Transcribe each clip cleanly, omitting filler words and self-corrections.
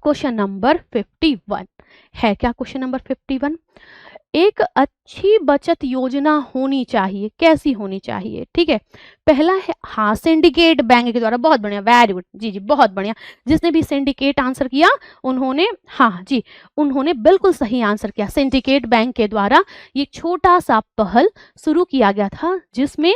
Question number 51 है क्या? Question number 51, एक अच्छी बचत योजना होनी चाहिए, कैसी होनी चाहिए? ठीक है, पहला है हाँ सिंडिकेट बैंक के द्वारा, बहुत बढ़िया, वेरी गुड, जी जी बहुत बढ़िया। जिसने भी सिंडिकेट आंसर किया उन्होंने, हाँ जी, उन्होंने बिल्कुल सही आंसर किया। सिंडिकेट बैंक के द्वारा ये छोटा सा पहल शुरू किया गया था, जिसमें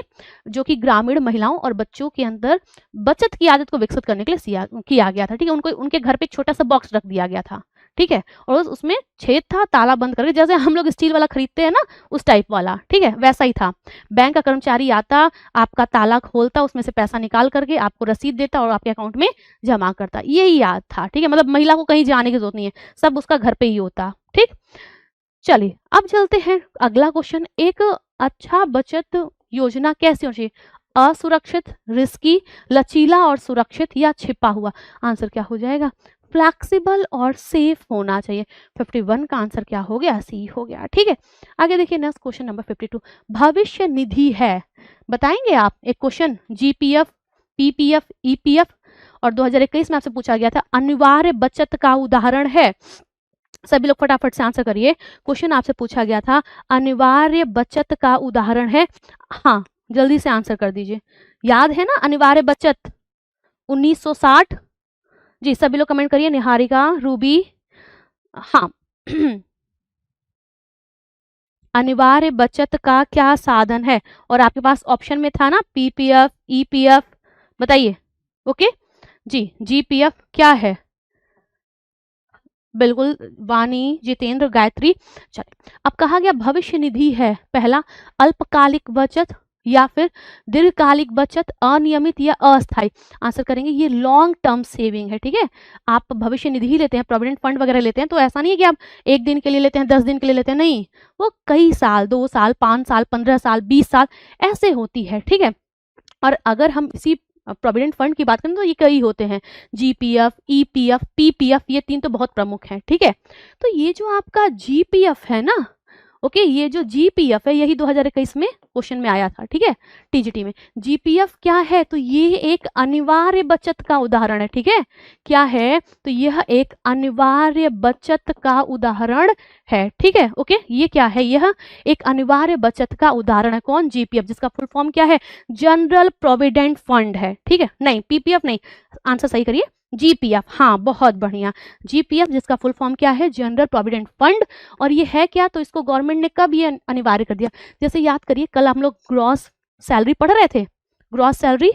जो कि ग्रामीण महिलाओं और बच्चों के अंदर बचत की आदत को विकसित करने के लिए किया गया था। ठीक है, उनको उनके घर पे एक छोटा सा बॉक्स रख दिया गया था। ठीक है, और उसमें छेद था, ताला बंद करके, जैसे हम लोग स्टील वाला खरीदते हैं ना, उस टाइप वाला। ठीक है, वैसा ही था। बैंक का कर्मचारी आता, आपका ताला खोलता, उसमें से पैसा निकाल करके आपको रसीद देता और आपके अकाउंट में जमा करता। यही याद था। ठीक है, मतलब महिला को कहीं जाने की जरूरत नहीं है, सब उसका घर पे ही होता। ठीक, चलिए अब चलते हैं अगला क्वेश्चन। एक अच्छा बचत योजना कैसी होनी चाहिए? असुरक्षित, रिस्की, लचीला और सुरक्षित, या छिपा हुआ? आंसर क्या हो जाएगा? फ्लैक्सिबल और सेफ होना चाहिए। 51 का आंसर क्या हो गया? सी हो गया। ठीक है, आगे देखिए नेक्स्ट क्वेश्चन नंबर 52, भविष्य निधि है, बताएंगे आप? एक क्वेश्चन जीपीएफ, पीपीएफ, ईपीएफ, और 2021 में आपसे पूछा गया था अनिवार्य बचत का उदाहरण है। सभी लोग फटाफट से आंसर करिए। क्वेश्चन आपसे पूछा गया था अनिवार्य बचत का उदाहरण है, हाँ जल्दी से आंसर कर दीजिए। याद है ना अनिवार्य बचत? 1960। जी सभी लोग कमेंट करिए। निहारिका, रूबी, हाँ अनिवार्य बचत का क्या साधन है? और आपके पास ऑप्शन में था ना पीपीएफ, ईपीएफ, बताइए। ओके जी, जीपीएफ क्या है? बिल्कुल वाणी, जितेंद्र, गायत्री। चलिए अब कहा गया भविष्य निधि है, पहला अल्पकालिक बचत या फिर दीर्घकालिक बचत, अनियमित या अस्थायी? आंसर करेंगे ये लॉन्ग टर्म सेविंग है। ठीक है, आप भविष्य निधि लेते हैं, प्रोविडेंट फंड वगैरह लेते हैं, तो ऐसा नहीं है कि आप एक दिन के लिए लेते हैं, 10 दिन के लिए लेते हैं, नहीं, वो कई साल, 2 साल, 5 साल, 15 साल, 20 साल ऐसे होती है। ठीक है, और अगर हम इसी प्रोविडेंट फंड की बात करें तो ये कई होते हैं, जीपीएफ, ईपीएफ, पीपीएफ, ये 3 तो बहुत प्रमुख हैं। ठीक है, तो ये जो आपका जीपीएफ है ना, ओके, ये जो जीपीएफ है यही 2021 में क्वेश्चन में आया था। ठीक है, टीजीटी में। जीपीएफ क्या है? तो ये एक अनिवार्य बचत का उदाहरण है। ठीक है, क्या है? तो यह एक अनिवार्य बचत का उदाहरण है। ठीक है, ओके, ये क्या है? यह एक अनिवार्य बचत का उदाहरण है। कौन? जीपीएफ, जिसका फुल फॉर्म क्या है? जनरल प्रोविडेंट फंड है। ठीक है, नहीं पीपीएफ नहीं, आंसर सही करिए, जीपीएफ, हाँ बहुत बढ़िया, जीपीएफ जिसका फुल फॉर्म क्या है? General provident fund. और ये है क्या? तो इसको गवर्नमेंट ने कब ये अनिवार्य कर दिया? जैसे याद करिए कल हम लोग ग्रॉस सैलरी पढ़ रहे थे, ग्रॉस सैलरी,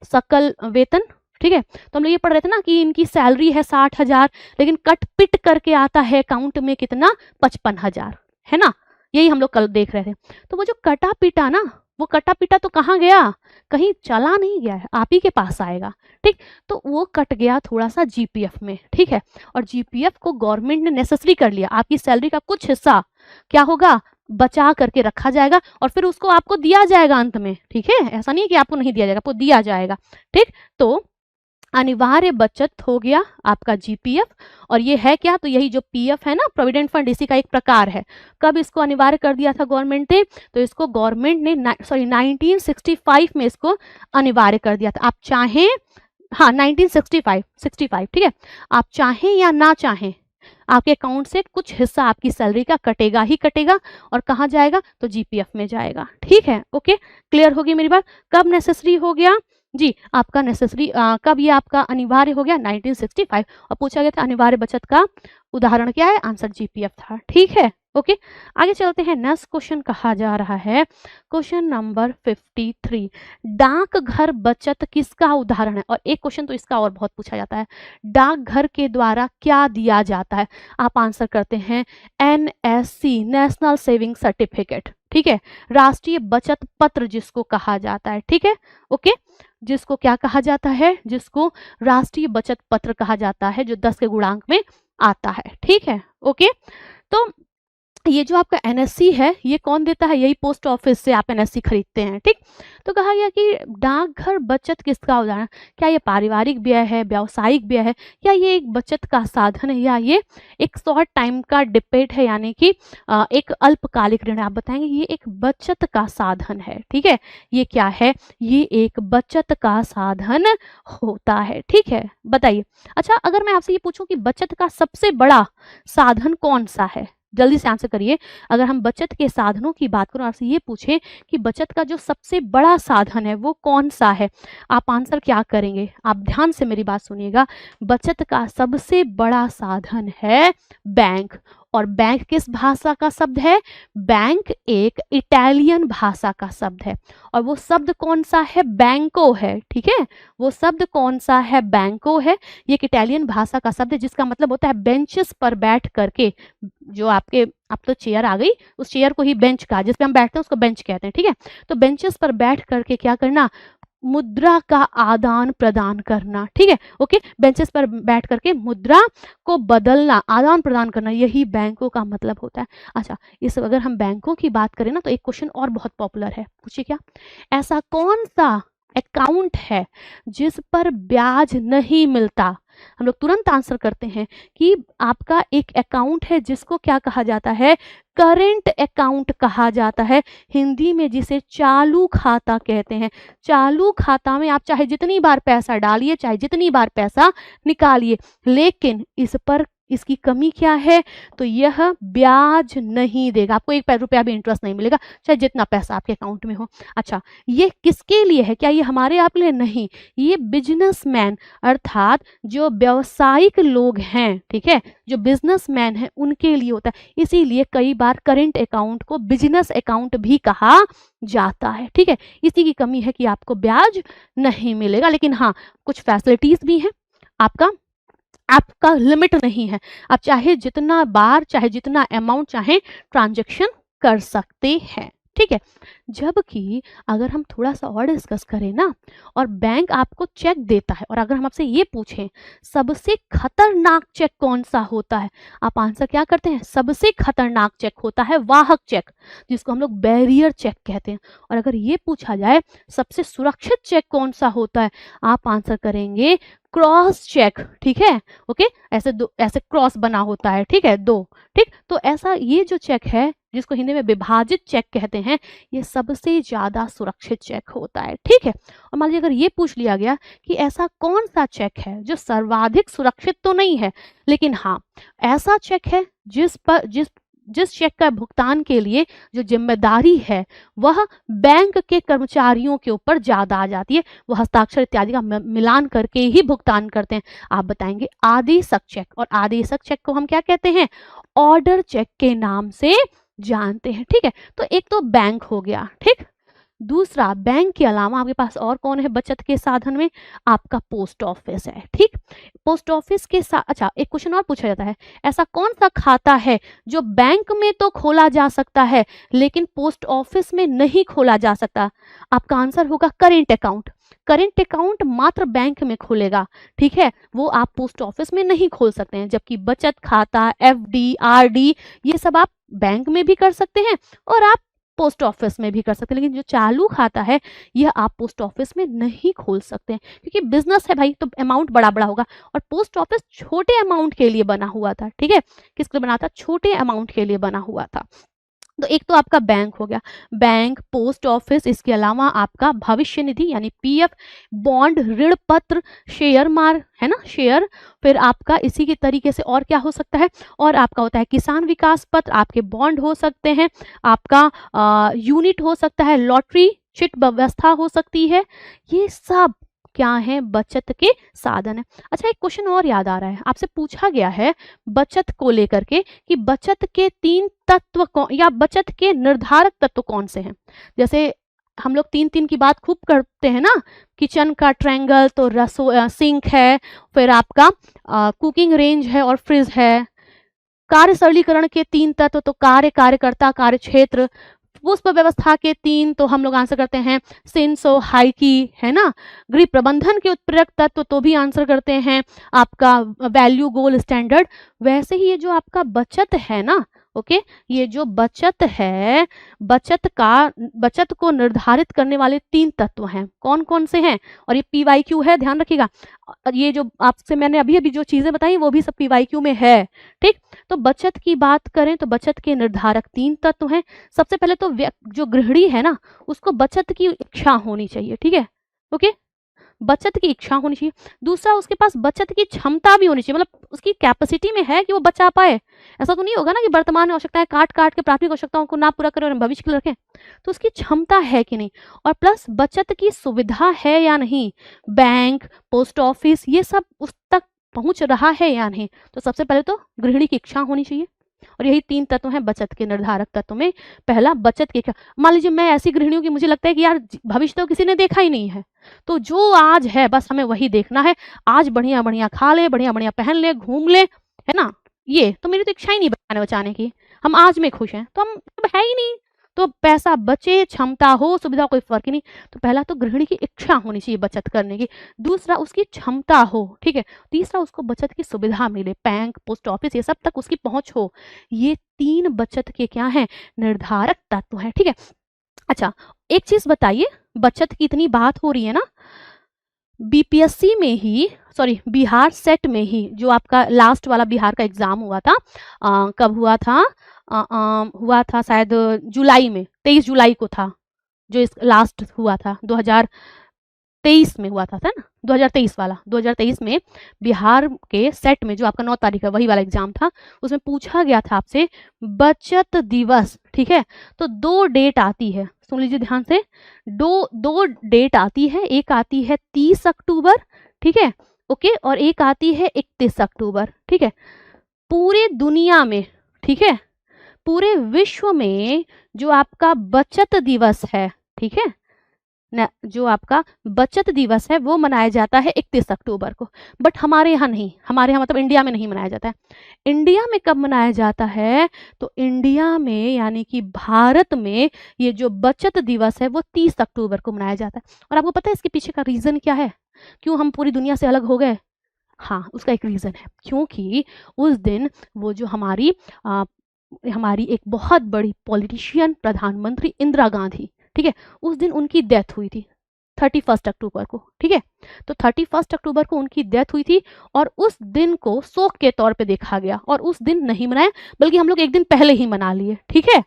सकल वेतन। ठीक है, तो हम लोग ये पढ़ रहे थे ना कि इनकी सैलरी है 60,000, लेकिन कट पिट करके आता है अकाउंट में कितना? 55,000, है ना? यही हम लोग कल देख रहे थे। तो वो जो कटा पिटा ना, वो कटा पिटा तो कहाँ गया? कहीं चला नहीं गया है, आप ही के पास आएगा। ठीक, तो वो कट गया थोड़ा सा जीपीएफ में। ठीक है, और जीपीएफ को गवर्नमेंट ने नेसेसरी कर लिया, आपकी सैलरी का कुछ हिस्सा क्या होगा? बचा करके रखा जाएगा और फिर उसको आपको दिया जाएगा अंत में। ठीक है, ऐसा नहीं है कि आपको नहीं दिया जाएगा, आपको दिया जाएगा। ठीक, तो अनिवार्य बचत हो गया आपका जीपीएफ, और ये है क्या? तो यही जो पीएफ है ना, प्रोविडेंट फंड, इसी का एक प्रकार है। कब इसको अनिवार्य कर दिया था गवर्नमेंट ने? तो इसको गवर्नमेंट ने 1965 में इसको अनिवार्य कर दिया था। आप चाहें, हाँ 1965, ठीक है, आप चाहें या ना चाहें, आपके अकाउंट से कुछ हिस्सा आपकी सैलरी का कटेगा ही कटेगा, और कहाँ जाएगा? तो जीपीएफ में जाएगा। ठीक है, ओके, क्लियर होगी मेरी बात? कब नेसेसरी हो गया? जी, आपका नेसेसरी कब ये आपका अनिवार्य हो गया? 1965। और पूछा गया था अनिवार्य बचत का उदाहरण क्या है? आंसर जीपीएफ था। ठीक है, ओके, आगे चलते हैं। नेक्स्ट क्वेश्चन कहा जा रहा है क्वेश्चन नंबर 53, डाकघर बचत किसका उदाहरण है? और एक क्वेश्चन तो इसका और बहुत पूछा जाता है, डाकघर के द्वारा क्या दिया जाता है? आप आंसर करते हैं एनएससी, नेशनल सेविंग सर्टिफिकेट। ठीक है, राष्ट्रीय बचत पत्र जिसको कहा जाता है। ठीक है, ओके, जिसको क्या कहा जाता है? जिसको राष्ट्रीय बचत पत्र कहा जाता है, जो 10 के गुणांक में आता है। ठीक है, ओके, तो ये जो आपका एनएससी है ये कौन देता है, यही पोस्ट ऑफिस से आप एनएससी खरीदते हैं, ठीक। तो कहा गया कि डाकघर बचत किसका उदाहरण, क्या ये पारिवारिक व्यय है, व्यावसायिक व्यय है, या ये एक बचत का साधन है, या ये एक शॉर्ट टाइम का डिपेट है, यानी कि एक अल्पकालिक ऋण। आप बताएंगे ये एक बचत का साधन है, ठीक है। ये क्या है, ये एक बचत का साधन होता है, ठीक है। बताइए, अच्छा अगर मैं आपसे ये पूछूं कि बचत का सबसे बड़ा साधन कौन सा है, जल्दी से आंसर करिए। अगर हम बचत के साधनों की बात करें, आपसे ये पूछे कि बचत का जो सबसे बड़ा साधन है वो कौन सा है, आप आंसर क्या करेंगे। आप ध्यान से मेरी बात सुनिएगा, बचत का सबसे बड़ा साधन है बैंक। और बैंक किस भाषा का शब्द है, बैंक एक इटालियन भाषा का शब्द है। और वो शब्द कौन सा है, बैंको है, ठीक है। वो शब्द कौन सा है, बैंको है। ये एक इटालियन भाषा का शब्द है जिसका मतलब होता है बेंचेस पर बैठ करके, जो आपके, अब तो चेयर आ गई, उस चेयर को ही बेंच कहा, जिस पे हम बैठते हैं उसको बेंच कहते हैं, ठीक है। तो बेंचेस पर बैठ करके क्या करना, मुद्रा का आदान प्रदान करना, ठीक है। ओके, बेंचेस पर बैठ करके मुद्रा को बदलना, आदान प्रदान करना, यही बैंकों का मतलब होता है। अच्छा, इस अगर हम बैंकों की बात करें ना, तो एक क्वेश्चन और बहुत पॉपुलर है, पूछिए क्या, ऐसा कौन सा अकाउंट है जिस पर ब्याज नहीं मिलता। हम लोग तुरंत आंसर करते हैं कि आपका एक अकाउंट है जिसको क्या कहा जाता है, करेंट अकाउंट कहा जाता है, हिंदी में जिसे चालू खाता कहते हैं। चालू खाता में आप चाहे जितनी बार पैसा डालिए, चाहे जितनी बार पैसा निकालिए, लेकिन इस पर इसकी कमी क्या है, तो यह ब्याज नहीं देगा, आपको एक रुपया भी इंटरेस्ट नहीं मिलेगा, चाहे जितना पैसा आपके अकाउंट में हो। अच्छा, ये किसके लिए है, क्या ये हमारे आप लिए, नहीं, ये बिजनेसमैन अर्थात जो व्यावसायिक लोग हैं, ठीक है, जो बिजनेसमैन हैं उनके लिए होता है। इसीलिए कई बार करेंट अकाउंट को बिजनेस अकाउंट भी कहा जाता है, ठीक है। इसी की कमी है कि आपको ब्याज नहीं मिलेगा, लेकिन हाँ कुछ फैसिलिटीज भी हैं, आपका लिमिट नहीं है, आप चाहे जितना बार, चाहे जितना अमाउंट चाहे ट्रांजैक्शन कर सकते हैं, ठीक है। जबकि अगर हम थोड़ा सा और डिस्कस करें ना, और बैंक आपको चेक देता है, और अगर हम आपसे ये पूछें सबसे खतरनाक चेक कौन सा होता है, आप आंसर क्या करते हैं, सबसे खतरनाक चेक होता है वाहक चेक, जिसको हम लोग बैरियर चेक कहते हैं। और अगर ये पूछा जाए सबसे सुरक्षित चेक कौन सा होता है, आप आंसर करेंगे क्रॉस चेक, ठीक है। ओके, ऐसे दो, ऐसे क्रॉस बना होता है, ठीक है, दो, ठीक। तो ऐसा ये जो चेक है जिसको हिंदी में विभाजित चेक कहते हैं, ये सबसे ज्यादा सुरक्षित चेक होता है, ठीक है। और मान लीजिए अगर ये पूछ लिया गया कि ऐसा कौन सा चेक है जो सर्वाधिक सुरक्षित तो नहीं है, लेकिन हाँ ऐसा चेक है जिस चेक का भुगतान के लिए जो जिम्मेदारी है वह बैंक के कर्मचारियों के ऊपर ज्यादा आ जाती है, वो हस्ताक्षर इत्यादि का मिलान करके ही भुगतान करते हैं, आप बताएंगे आदेशक चेक। और आदेशक चेक को हम क्या कहते हैं, ऑर्डर चेक के नाम से जानते हैं, ठीक है। तो एक तो बैंक हो गया, ठीक। दूसरा, बैंक के अलावा आपके पास और कौन है बचत के साधन में, आपका पोस्ट ऑफिस है, ठीक। पोस्ट ऑफिस के साथ, अच्छा एक क्वेश्चन और पूछा जाता है, ऐसा कौन सा खाता है जो बैंक में तो खोला जा सकता है लेकिन पोस्ट ऑफिस में नहीं खोला जा सकता, आपका आंसर होगा करेंट अकाउंट। करेंट अकाउंट मात्र बैंक में खोलेगा, ठीक है, वो आप पोस्ट ऑफिस में नहीं खोल सकते हैं। जबकि बचत खाता, एफडी, आरडी, ये सब आप बैंक में भी कर सकते हैं और आप पोस्ट ऑफिस में भी कर सकते हैं, लेकिन जो चालू खाता है यह आप पोस्ट ऑफिस में नहीं खोल सकते हैं, क्योंकि बिजनेस है भाई, तो अमाउंट बड़ा बड़ा होगा। और पोस्ट ऑफिस छोटे अमाउंट के लिए बना हुआ था, ठीक है, किसके लिए बना था, छोटे अमाउंट के लिए बना हुआ था। तो एक तो आपका बैंक हो गया, बैंक, पोस्ट ऑफिस, इसके अलावा आपका भविष्य निधि यानी पीएफ, बॉन्ड, ऋण पत्र, शेयर मार्क है ना, शेयर, फिर आपका इसी के तरीके से और क्या हो सकता है, और आपका होता है किसान विकास पत्र, आपके बॉन्ड हो सकते हैं, आपका यूनिट हो सकता है, लॉटरी चिट व्यवस्था हो सकती है, ये सब क्या है, बचत के साधन है। अच्छा एक क्वेश्चन और याद आ रहा है, आपसे पूछा गया है बचत को लेकर के कि बचत के 3 तत्व कौन, या बचत के निर्धारक तत्व कौन से हैं। जैसे हम लोग 3 की बात खूब करते हैं ना, किचन का ट्रायंगल तो सिंक है, फिर आपका कुकिंग रेंज है और फ्रिज है। कार्य सरलीकरण के 3 तत्व तो कार्य, कार्यकर्ता, कार्य क्षेत्र। पुष्प व्यवस्था के 3 तो हम लोग आंसर करते हैं सिंसो, हाइकी, है ना। गृह प्रबंधन के उत्प्रेरक तत्व तो भी आंसर करते हैं आपका वैल्यू, गोल, स्टैंडर्ड। वैसे ही ये जो आपका बचत है ना, ओके, ये जो बचत है, बचत को निर्धारित करने वाले 3 तत्व हैं। कौन-कौन से हैं? और ये पीवाईक्यू है, ध्यान रखिएगा। ये जो आपसे मैंने अभी-अभी जो चीज़ें बताई वो भी सब पीवाईक्यू में है, ठीक? तो बचत की बात करें तो बचत के निर्धारक 3 तत्व हैं। सबसे पहले तो जो गृहिणी है ना, उसको बचत की इच्छा होनी चाहिए, ठीक है? ओके? बचत की इच्छा होनी चाहिए। दूसरा, उसके पास बचत की क्षमता भी होनी चाहिए, मतलब उसकी कैपेसिटी में है कि वो बचा पाए। ऐसा तो नहीं होगा ना कि वर्तमान आवश्यकताएं काट काट के प्राथमिक आवश्यकताओं को ना पूरा करें और भविष्य के लिए रखें। तो उसकी क्षमता है कि नहीं, और प्लस बचत की सुविधा है या नहीं, बैंक, पोस्ट ऑफिस, ये सब उस तक पहुंच रहा है या नहीं। तो सबसे पहले तो गृहिणी की इच्छा होनी चाहिए, और यही 3 तत्व हैं बचत के निर्धारक तत्व में। पहला, बचत की इच्छा। मान लीजिए मैं ऐसी गृहिणी हूँ कि मुझे लगता है कि यार भविष्य तो किसी ने देखा ही नहीं है, तो जो आज है बस हमें वही देखना है। आज बढ़िया बढ़िया खा ले, बढ़िया बढ़िया पहन ले, घूम ले, है ना? ये तो मेरी तो इच्छा ही नहीं बचाने बचाने की, हम आज में खुश हैं, तो हम अब है ही नहीं। तो पैसा बचे, क्षमता हो, सुविधा, कोई फर्क ही नहीं। तो पहला तो गृहिणी की इच्छा होनी चाहिए बचत करने की। दूसरा, उसकी क्षमता हो, ठीक है? तीसरा, उसको बचत की सुविधा मिले, बैंक, पोस्ट ऑफिस, ये सब तक उसकी पहुंच हो। ये 3 बचत के क्या हैं? निर्धारक तत्व हैं, ठीक है? अच्छा, एक चीज बताइए, बचत की इतनी बात हो रही है ना, बीपीएससी में ही, सॉरी बिहार सेट में ही, जो आपका लास्ट वाला बिहार का एग्जाम हुआ था, कब हुआ था? हुआ था शायद जुलाई में, 23 जुलाई को था, जो इस लास्ट हुआ था 2023 में हुआ था ना, 2023 वाला, 2023 में बिहार के सेट में जो आपका 9 तारीख है वही वाला एग्जाम था। उसमें पूछा गया था आपसे बचत दिवस, ठीक है? तो 2 डेट आती है, सुन लीजिए ध्यान से। दो डेट आती है, एक आती है 30 अक्टूबर, ठीक है? ओके, और एक आती है 31 अक्टूबर, ठीक है? पूरे दुनिया में, ठीक है, पूरे विश्व में जो आपका बचत दिवस है, ठीक है न, जो आपका बचत दिवस है वो मनाया जाता है 31 अक्टूबर को। बट हमारे यहाँ नहीं, हमारे यहाँ मतलब इंडिया में नहीं मनाया जाता है। इंडिया में कब मनाया जाता है? तो इंडिया में यानी कि भारत में ये जो बचत दिवस है वो 30 अक्टूबर को मनाया जाता है। और आपको पता है इसके पीछे का रीजन क्या है, क्यों हम पूरी दुनिया से अलग हो गए? हाँ, उसका एक रीजन है, क्योंकि उस दिन वो जो हमारी एक बहुत बड़ी पॉलिटिशियन, प्रधानमंत्री इंदिरा गांधी, ठीक है, उस दिन उनकी डेथ हुई थी 31 अक्टूबर को, ठीक है? तो 31 अक्टूबर को उनकी डेथ हुई थी, और उस दिन को शोक के तौर पे देखा गया, और उस दिन नहीं मनाया, बल्कि हम लोग एक दिन पहले ही मना लिए, ठीक है?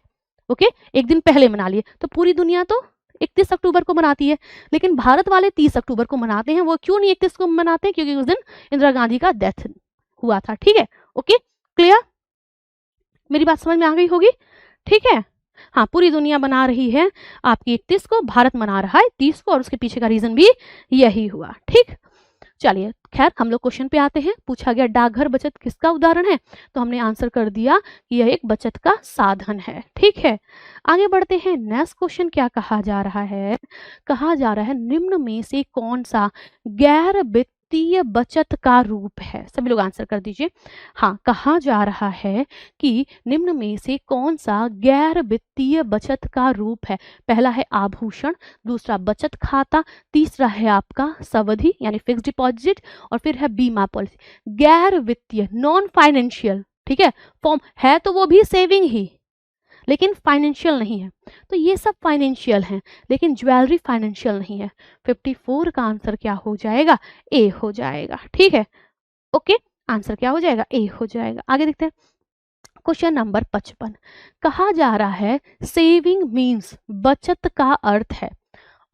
ओके, एक दिन पहले मना लिए। तो पूरी दुनिया तो 31 अक्टूबर को मनाती है, लेकिन भारत वाले 30 अक्टूबर को मनाते हैं। वो क्यों नहीं 31 को मनाते हैं? क्योंकि उस दिन इंदिरा गांधी का डेथ हुआ था, ठीक है? Okay, clear? मेरी बात समझ में आ गई होगी, ठीक है? हाँ, पूरी दुनिया मना रही है आपकी 31 को, भारत मना रहा है 30 को, और उसके पीछे का रीजन भी यही हुआ, ठीक? चलिए, खैर हम लोग क्वेश्चन पे आते हैं। पूछा गया डाकघर बचत किसका उदाहरण है, तो हमने आंसर कर दिया कि यह एक बचत का साधन है, ठीक है? आगे बढ़ते हैं। नेक्स्ट क्वेश्चन क्या कहा जा रहा है? कहा जा रहा है निम्न में से कौन सा गैर वित्तीय बचत का रूप है? सभी लोग आंसर कर दीजिए। हाँ, कहा जा रहा है कि निम्न में से कौन सा गैर वित्तीय बचत का रूप है? पहला है आभूषण, दूसरा बचत खाता, तीसरा है आपका सावधि यानी फिक्स डिपॉजिट, और फिर है बीमा पॉलिसी। गैर वित्तीय, नॉन फाइनेंशियल, ठीक है, फॉर्म है तो वो भी सेविंग ही, लेकिन फाइनेंशियल नहीं है। तो ये सब फाइनेंशियल हैं, लेकिन ज्वेलरी फाइनेंशियल नहीं है। 54 का आंसर क्या हो जाएगा? ए हो जाएगा, ठीक है? ओके, आंसर क्या हो जाएगा? ए हो जाएगा। आगे देखते हैं क्वेश्चन नंबर 55। कहा जा रहा है सेविंग मीन्स, बचत का अर्थ है।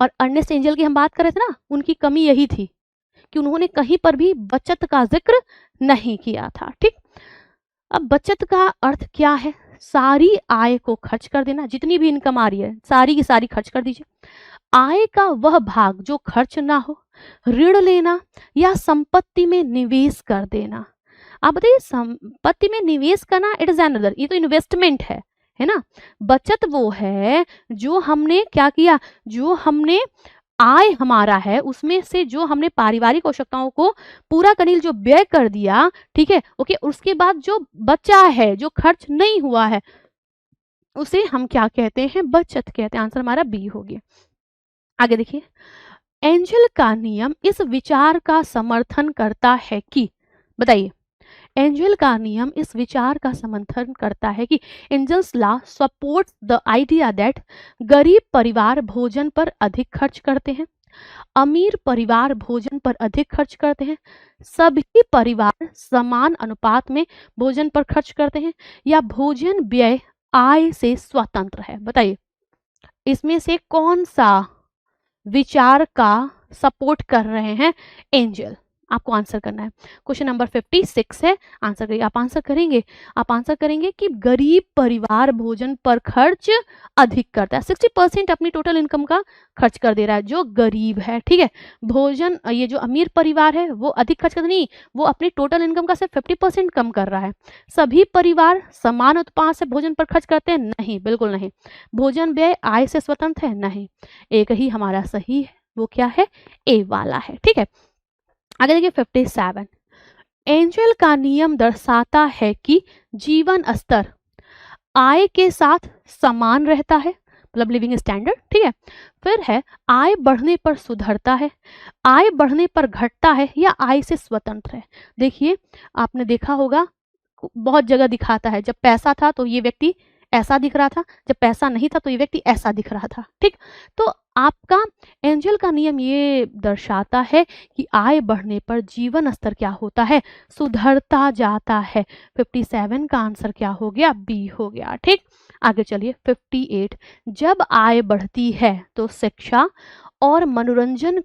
और अर्नेस्ट एंजल की हम बात कर रहे थे ना, उनकी कमी यही थी कि उन्होंने कहीं पर भी बचत का जिक्र नहीं किया था, ठीक? अब बचत का अर्थ क्या है? सारी आय को खर्च कर देना, जितनी भी इनकम आ रही है सारी की सारी खर्च कर दीजिए। आय का वह भाग जो खर्च ना हो, ऋण लेना या संपत्ति में निवेश कर देना। आप बताइए, संपत्ति में निवेश करना इट इज अनदर, ये तो इन्वेस्टमेंट है ना? बचत वो है जो हमने क्या किया, जो हमने आय हमारा है उसमें से जो हमने पारिवारिक आवश्यकताओं को पूरा करने जो व्यय कर दिया, ठीक है? ओके, उसके बाद जो बचा है, जो खर्च नहीं हुआ है, उसे हम क्या कहते हैं? बचत कहते हैं। आंसर हमारा बी हो गया। आगे देखिए, एंजल का नियम इस विचार का समर्थन करता है कि, बताइए, एंजल का नियम इस विचार का समर्थन करता है कि Engel's law supports the idea that गरीब परिवार भोजन पर अधिक खर्च करते हैं, अमीर परिवार भोजन पर अधिक खर्च करते हैं, सभी परिवार समान अनुपात में भोजन पर खर्च करते हैं, या भोजन व्यय आय से स्वतंत्र है। बताइए इसमें से कौन सा विचार का सपोर्ट कर रहे हैं एंजल? आपको आंसर करना है। क्वेश्चन नंबर 56 है, आंसर करिए। आप आंसर करेंगे कि गरीब परिवार भोजन पर खर्च अधिक करता है। 60% अपनी टोटल इनकम का खर्च कर दे रहा है जो गरीब है, ठीक है। भोजन, ये जो अमीर परिवार है वो अधिक खर्च कर नहीं, वो अपनी टोटल इनकम का सिर्फ 50% कम कर रहा है। सभी परिवार समान उत्पाद से भोजन पर खर्च करते हैं? नहीं, बिल्कुल नहीं। भोजन व्यय आय से स्वतंत्र है? नहीं। एक ही हमारा सही है, वो क्या है? ए वाला है, ठीक है। आगे देखिए 57। एंजल का नियम दर्शाता है कि जीवन स्तर आय के साथ समान रहता है, मतलब लिविंग स्टैंडर्ड, ठीक है। फिर है आय बढ़ने पर सुधरता है, आय बढ़ने पर घटता है, या आय से स्वतंत्र है। देखिए आपने देखा होगा बहुत जगह दिखाता है, जब पैसा था तो ये व्यक्ति ऐसा दिख रहा था, जब पैसा नहीं था तो ये व्यक्ति ऐसा दिख रहा था, ठीक। तो आपका एंजल का नियम ये दर्शाता है कि आय बढ़ने पर जीवन स्तर क्या होता है? सुधरता जाता है। 57 का आंसर क्या हो गया? बी हो गया, ठीक। आगे चलिए 58। जब आय बढ़ती है तो शिक्षा और मनोरंजन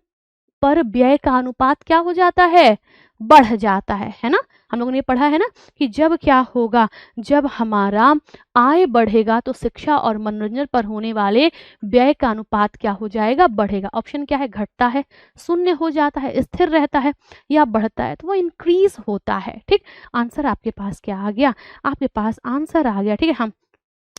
पर व्यय का अनुपात क्या हो जाता है? बढ़ जाता है ना। हम लोगों ने पढ़ा है ना कि जब क्या होगा, जब हमारा आय बढ़ेगा तो शिक्षा और मनोरंजन पर होने वाले व्यय का अनुपात क्या हो जाएगा? बढ़ेगा। ऑप्शन क्या है? घटता है, शून्य हो जाता है, स्थिर रहता है, या बढ़ता है? तो वो इंक्रीज होता है, ठीक। आंसर आपके पास क्या आ गया? आपके पास आंसर आ गया, ठीक है। हम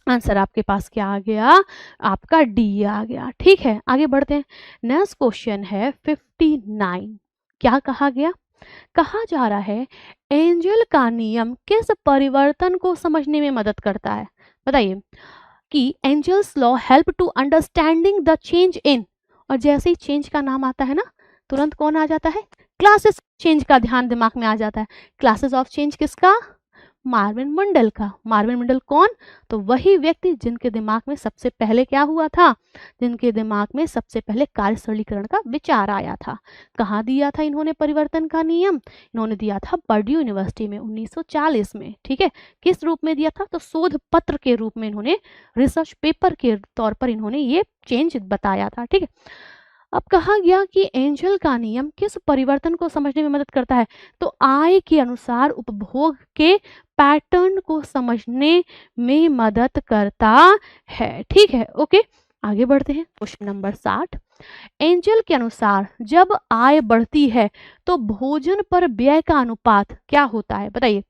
आंसर आपके पास क्या आ गया? आपका डी आ गया, ठीक है। आगे बढ़ते हैं। नेक्स्ट क्वेश्चन है 59। क्या कहा गया? कहा जा रहा है एंजल का नियम किस परिवर्तन को समझने में मदद करता है? बताइए कि Engel's law help to understanding the change in, और जैसे ही चेंज का नाम आता है ना तुरंत कौन आ जाता है? क्लासेस चेंज का ध्यान दिमाग में आ जाता है। क्लासेस ऑफ चेंज किसका? मार्विन मंडल का। मार्विन मंडल कौन? तो वही व्यक्ति जिनके दिमाग में सबसे पहले क्या हुआ था? जिनके दिमाग में सबसे पहले कार्य सरलीकरण का विचार आया था। कहाँ दिया था इन्होंने परिवर्तन का नियम? इन्होंने दिया था पर्ड्यू यूनिवर्सिटी में 1940 में, ठीक है। किस रूप में दिया था? तो शोध पत्र के रूप में इन्होंने, रिसर्च पेपर के तौर पर इन्होंने ये चेंज बताया था, ठीक है। अब कहा गया कि एंजल का नियम किस परिवर्तन को समझने में मदद करता है? तो आय के अनुसार उपभोग के पैटर्न को समझने में मदद करता है, ठीक है। ओके, आगे बढ़ते हैं। Question number 60। एंजल के अनुसार जब आय बढ़ती है तो भोजन पर व्यय का अनुपात क्या होता है? बताइए।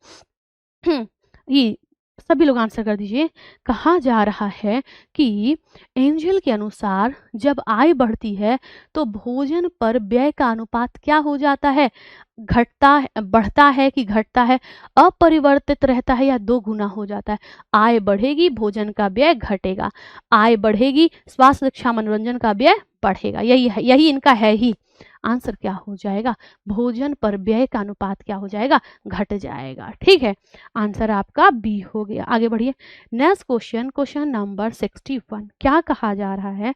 ये सभी लोग आंसर कर दीजिए। कहा जा रहा है कि एंजल के अनुसार जब आय बढ़ती है तो भोजन पर व्यय का अनुपात क्या हो जाता है? घटता है, बढ़ता है कि घटता है? अपरिवर्तित रहता है या दो गुना हो जाता है? आय बढ़ेगी, भोजन का व्यय घटेगा। आय बढ़ेगी, स्वास्थ्य शिक्षा मनोरंजन का व्यय बढ़ेगा। यही है, यही इनका है ही। आंसर क्या हो जाएगा? भोजन पर व्यय का अनुपात क्या हो जाएगा? घट जाएगा, ठीक है। आंसर आपका बी हो गया। आगे बढ़िए। Next question, question number 61। क्या कहा जा रहा है?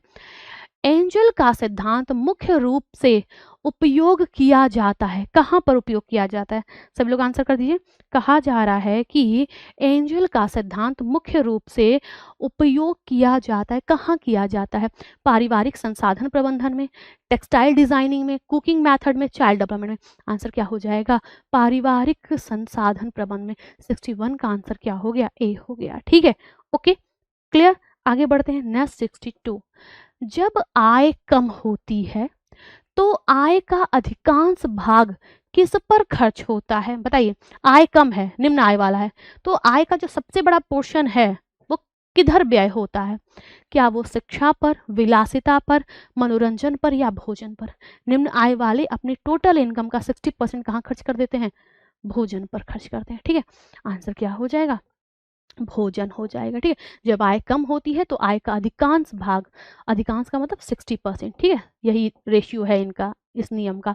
एंजल का सिद्धांत मुख्य रूप से उपयोग किया जाता है। कहाँ पर उपयोग किया जाता है? सब लोग आंसर कर दीजिए। कहा जा रहा है कि एंजल का सिद्धांत मुख्य रूप से उपयोग किया जाता है। कहाँ किया जाता है? पारिवारिक संसाधन प्रबंधन में, टेक्सटाइल डिजाइनिंग में, कुकिंग मेथड में, चाइल्ड डेवलपमेंट में। आंसर क्या हो जाएगा? पारिवारिक संसाधन प्रबंधन में। 61 का आंसर क्या हो गया? ए हो गया, ठीक है। Okay, clear. आगे बढ़ते हैं। नेक्स्ट 62। जब आय कम होती है तो आय का अधिकांश भाग किस पर खर्च होता है? बताइए। आय कम है, निम्न आय वाला है, तो आय का जो सबसे बड़ा पोर्शन है वो किधर व्यय होता है? क्या वो शिक्षा पर, विलासिता पर, मनोरंजन पर, या भोजन पर? निम्न आय वाले अपने टोटल इनकम का 60% कहाँ खर्च कर देते हैं? भोजन पर खर्च करते हैं, ठीक है। आंसर क्या हो जाएगा? भोजन हो जाएगा, ठीक है। जब आय कम होती है तो आय का अधिकांश भाग, अधिकांश का मतलब 60%, ठीक है। यही रेशियो है इनका, इस नियम का।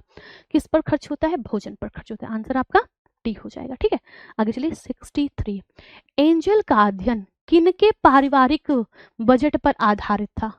किस पर खर्च होता है? भोजन पर खर्च होता है। आंसर आपका 40 हो जाएगा। ठीक है, आगे चलिए 63। एंजल का अध्ययन किनके पारिवारिक बजट पर आधारित था?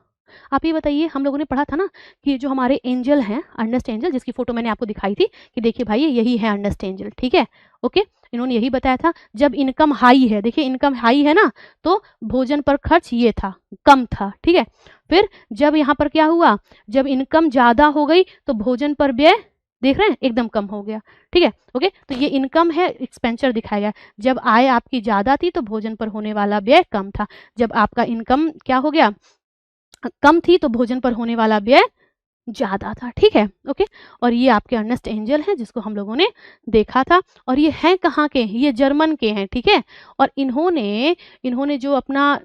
आप ये बताइए, हम लोगों ने पढ़ा था ना कि जो हमारे एंजल हैं, अर्नेस्ट एंजल, जिसकी फोटो मैंने आपको दिखाई थी कि देखिए भाई यही है अर्नेस्ट एंजल। ठीक है, ओके, इन्होंने यही बताया था जब इनकम हाई है, देखिए इनकम हाई है ना, तो भोजन पर खर्च ये था, कम था। ठीक है, फिर जब यहाँ पर क्या हुआ, जब इनकम ज़्यादा हो गई तो भोजन पर व्यय देख रहे हैं एकदम कम हो गया। ठीक है, ओके, तो ये इनकम है, एक्सपेंचर दिखाया गया। जब आय आपकी ज़्यादा थी तो भोजन पर होने वाला व्यय कम था। जब आपका इनकम क्या हो गया, कम थी, तो भोजन पर होने वाला व्यय ज़्यादा था। ठीक है, ओके, और ये आपके अर्नेस्ट एंजल हैं जिसको हम लोगों ने देखा था। और ये हैं कहाँ के, ये जर्मन के हैं। ठीक है, और इन्होंने इन्होंने जो अपना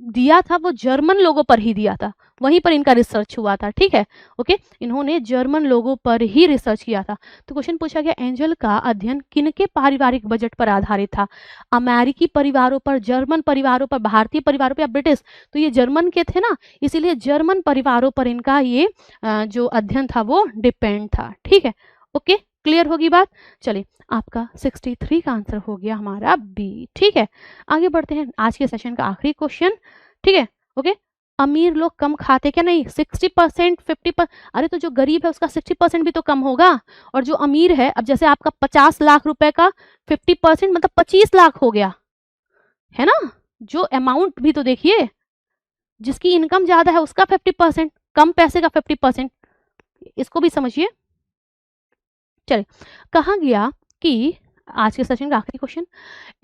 दिया था वो जर्मन लोगों पर ही दिया था, वहीं पर इनका रिसर्च हुआ था। ठीक है, ओके, इन्होंने जर्मन लोगों पर ही रिसर्च किया था। तो क्वेश्चन पूछा गया एंजल का अध्ययन किनके पारिवारिक बजट पर आधारित था? अमेरिकी परिवारों पर, जर्मन परिवारों पर, भारतीय परिवारों पर या ब्रिटिश? तो ये जर्मन के थे ना, इसीलिए जर्मन परिवारों पर इनका ये जो अध्ययन था वो डिपेंड था। ठीक है, ओके, क्लियर होगी बात। चलिए, आपका 63 का आंसर हो गया हमारा बी। ठीक है, आगे बढ़ते हैं, आज के सेशन का आखिरी क्वेश्चन। ठीक है, ओके, अमीर लोग कम खाते क्या? नहीं, 60%, 50%। अरे तो जो गरीब है उसका 60% भी तो कम होगा, और जो अमीर है, अब जैसे आपका 50 लाख रुपए का 50% मतलब 25 लाख हो गया, है ना? जो अमाउंट भी तो देखिए, जिसकी इनकम ज्यादा है उसका 50%, कम पैसे का 50%, इसको भी समझिए। चलिए, कहा गया कि आज के सेशन का आखिरी क्वेश्चन,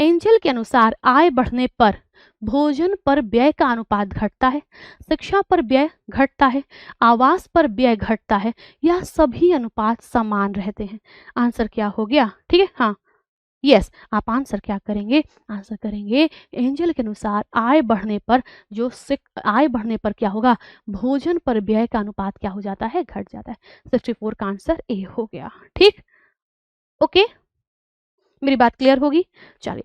एंजल के अनुसार आय बढ़ने पर भोजन पर व्यय का अनुपात घटता है, शिक्षा पर व्यय घटता है, आवास पर व्यय घटता है, या सभी अनुपात समान रहते हैं? आंसर क्या हो गया? ठीक है, हाँ, यस, आप आंसर क्या करेंगे? आंसर करेंगे एंजल के अनुसार आय बढ़ने पर आय बढ़ने पर क्या होगा, भोजन पर व्यय का अनुपात क्या हो जाता है? घट जाता है। 64 का आंसर ए हो गया। ठीक, ओके, मेरी बात क्लियर होगी? चलिए,